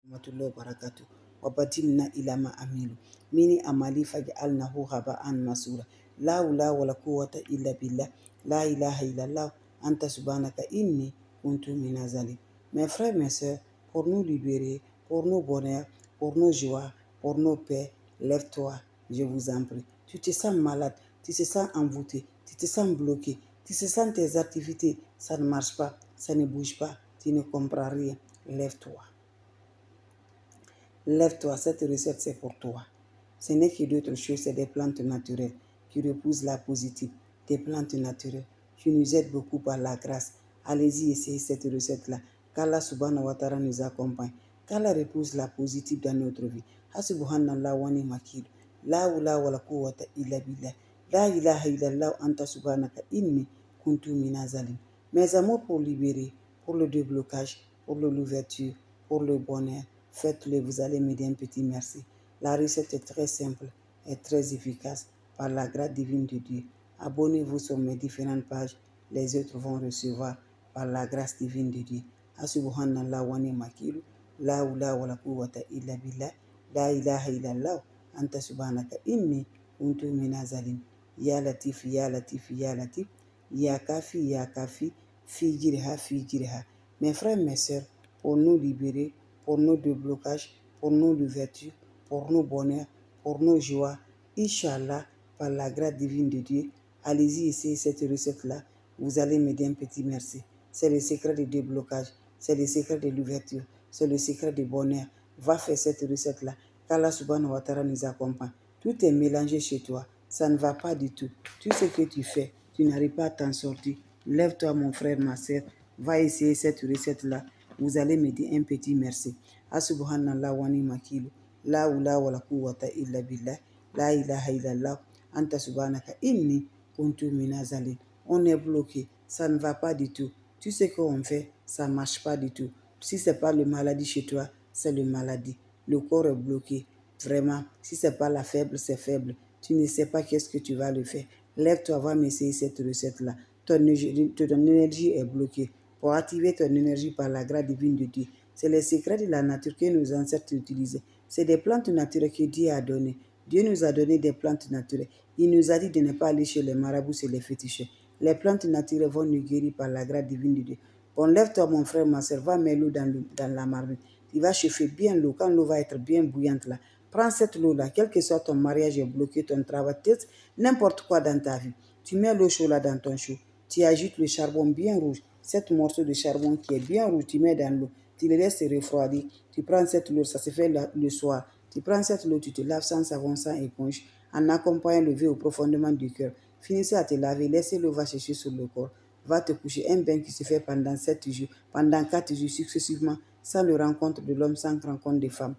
Warahmatullahi wabarakatuh. Wabadilna ila ma amilu. Mini amali faj'alnahu haba'an masura. La hawla wala quwwata illa billah. La ilaha illallah. Anta subhanaka inni kuntu minazali. Mes frères, mes sœurs, pour nous libérer, pour nos bonheurs, pour nos joies, pour nos paix, lève-toi, je vous en prie. Tu te sens malade, tu te sens envoûté, tu te sens bloqué, tu te sens tes activités, ça ne marche pas, ça ne bouge pas, tu ne comprends rien. Lève-toi. Lève-toi, cette recette c'est pour toi. Ce n'est que d'autres choses, c'est des plantes naturelles qui repoussent la positive, des plantes naturelles qui nous aident beaucoup par la grâce. Allez-y, essayez cette recette-là. Qu'Allah subhanahu wa ta'ala nous accompagne. Qu'Allah repousse la positive dans notre vie. Hasubhanallah wa ni'mal wakil. La hawla wa la quwwata illa billah. La ilaha illallah anta subhanaka inni kuntu minazalim. Mes amours, pour libérer, pour le déblocage, pour l'ouverture, pour le bonheur, faites-le, vous allez me dire un petit merci. La recette est très simple et très efficace par la grâce divine de Dieu. Abonnez-vous sur mes différentes pages, les autres vont recevoir par la grâce divine de Dieu. Subhanallah wa ni'mal wakil. La hawla wa la quwwata illa billah. La ilaha illallah anta subhanaka inni kuntu minazalim. Ya latif, ya latif, ya latif. Ya kafi, ya kafi. Fi jirha, fi jirha. Mes frères, mes sœurs, pour nous libérer, pour nos déblocages, pour nos ouvertures, pour nos bonheurs, pour nos joies, Inch'Allah, par la grâce divine de Dieu, allez-y, essayez cette recette-là. Vous allez me dire un petit merci. C'est le secret du déblocage, c'est le secret de l'ouverture, c'est le secret du bonheur. Va faire cette recette-là. Qu'Allah subhanahu wa ta'ala nous accompagne. Tout est mélangé chez toi. Ça ne va pas du tout. Tout ce que tu fais, tu n'arrives pas à t'en sortir. Lève-toi, mon frère, ma soeur. Va essayer cette recette-là. Vous allez me dire un petit merci. Subhanallah wa ni'mal wakil. La hawla wa la quwwata illa billah. La ilaha illallah. Anta subhanaka inni kuntu minazali. On est bloqué. Ça ne va pas du tout. Tout ce qu'on fait, ça ne marche pas du tout. Si ce n'est pas le maladie chez toi, c'est le maladie. Le corps est bloqué. Vraiment, si ce n'est pas la faible, c'est faible. Tu ne sais pas qu'est-ce que tu vas le faire. Lève-toi, va m'essayer cette recette-là. Ton énergie est bloquée. Pour activer ton énergie par la grâce divine de Dieu, c'est les secrets de la nature que nos ancêtres utilisaient. C'est des plantes naturelles que Dieu a données. Dieu nous a donné des plantes naturelles. Il nous a dit de ne pas aller chez les marabouts et les féticheurs. Les plantes naturelles vont nous guérir par la grâce divine de Dieu. Bon, lève-toi, mon frère, ma soeur, va mettre l'eau dans la marmite. Tu vas chauffer bien l'eau. Quand l'eau va être bien bouillante là, prends cette eau-là, quel que soit ton mariage est bloqué, ton travail, n'importe quoi dans ta vie. Tu mets l'eau chaude là dans ton chaud. Tu ajoutes le charbon bien rouge. Cet morceau de charbon qui est bien rouge, tu mets dans l'eau. Tu le laisses refroidir. Tu prends cette eau, ça se fait le soir. Tu prends cette eau, tu te laves sans savon, sans éponge, en accompagnant le au profondément du cœur. Finissez à te laver, laissez l'eau va sécher sur le corps. Va te coucher. Un bain qui se fait pendant 7 jours, pendant 4 jours successivement, sans le rencontre de l'homme, sans rencontre de femme.